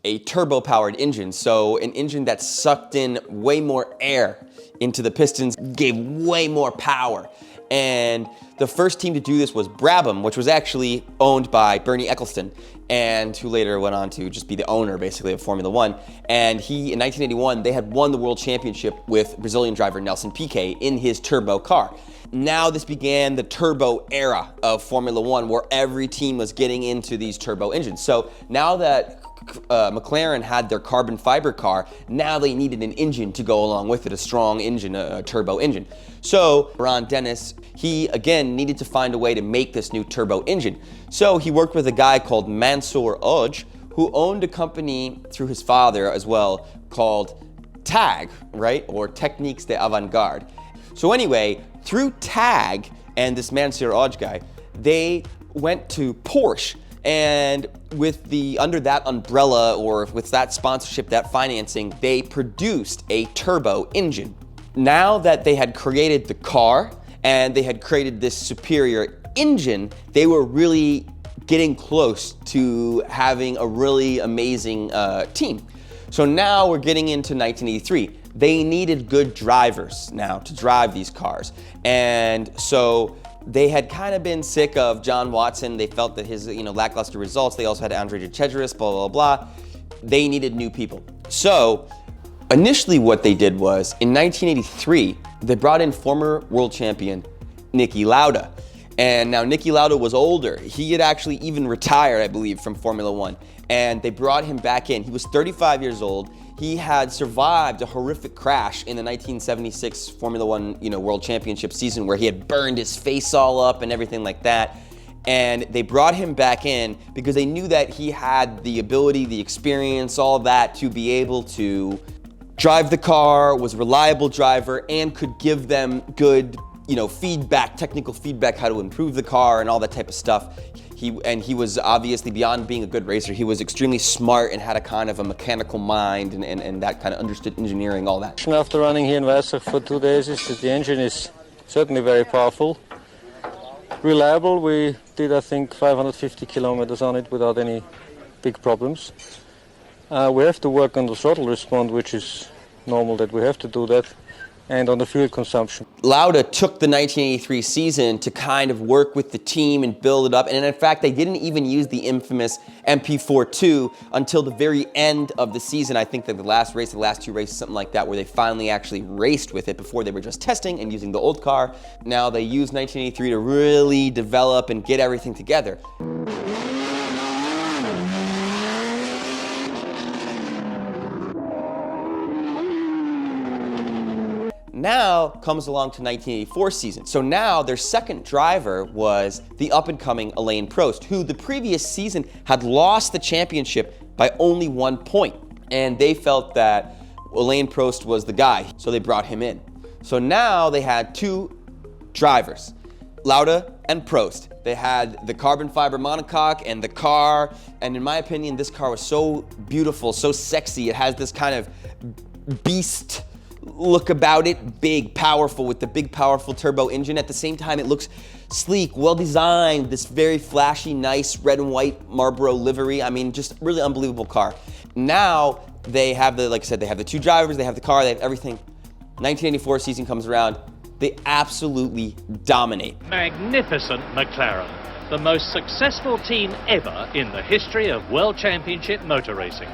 a turbo-powered engine, so an engine that sucked in way more air into the pistons, gave way more power. And the first team to do this was Brabham, which was actually owned by Bernie Ecclestone, and who later went on to just be the owner, basically, of Formula One. And he, in 1981, they had won the world championship with Brazilian driver Nelson Piquet in his turbo car. Now this began the turbo era of Formula One, where every team was getting into these turbo engines. So now that McLaren had their carbon fiber car, now they needed an engine to go along with it, a strong engine, a turbo engine. So Ron Dennis, he again needed to find a way to make this new turbo engine. So he worked with a guy called Mansour Oj, who owned a company through his father as well called TAG, right? Or Techniques de Avant-Garde. So anyway, through TAG and this Mansour Oj guy, they went to Porsche. And under that umbrella, or with that sponsorship, that financing, they produced a turbo engine. Now that they had created the car and they had created this superior engine, they were really getting close to having a really amazing team. So now we're getting into 1983. They needed good drivers now to drive these cars. And so they had kind of been sick of John Watson. They felt that his lackluster results. They also had Andre Chedgeris, blah, blah, blah. They needed new people. So initially what they did was, in 1983, they brought in former world champion Niki Lauda. And now Niki Lauda was older. He had actually even retired, I believe, from Formula One. And they brought him back in. He was 35 years old. He had survived a horrific crash in the 1976 Formula One, World Championship season, where he had burned his face all up and everything like that. And they brought him back in because they knew that he had the ability, the experience, all that to be able to drive the car, was a reliable driver, and could give them good, feedback, technical feedback, how to improve the car and all that type of stuff. He was obviously, beyond being a good racer, he was extremely smart and had a kind of a mechanical mind and that kind of understood engineering, all that. After running here in Weissach for 2 days, is that the engine is certainly very powerful, reliable. We did, I think, 550 kilometers on it without any big problems. We have to work on the throttle response, which is normal that we have to do that, and on the fuel consumption. Lauda took the 1983 season to kind of work with the team and build it up. And in fact, they didn't even use the infamous MP42 until the very end of the season. I think that the last two races, something like that, where they finally actually raced with it. Before they were just testing and using the old car. Now they use 1983 to really develop and get everything together. Now comes along to 1984 season. So now their second driver was the up-and-coming Alain Prost, who the previous season had lost the championship by only 1 point. And they felt that Alain Prost was the guy, so they brought him in. So now they had two drivers, Lauda and Prost. They had the carbon fiber monocoque and the car, and in my opinion, this car was so beautiful, so sexy. It has this kind of beast look about it, big, powerful, with the big, powerful turbo engine. At the same time, it looks sleek, well-designed, this very flashy, nice red and white Marlboro livery. I mean, just really unbelievable car. Now, they have like I said, they have the two drivers, they have the car, they have everything. 1984 season comes around, they absolutely dominate. Magnificent McLaren, the most successful team ever in the history of World Championship motor racing.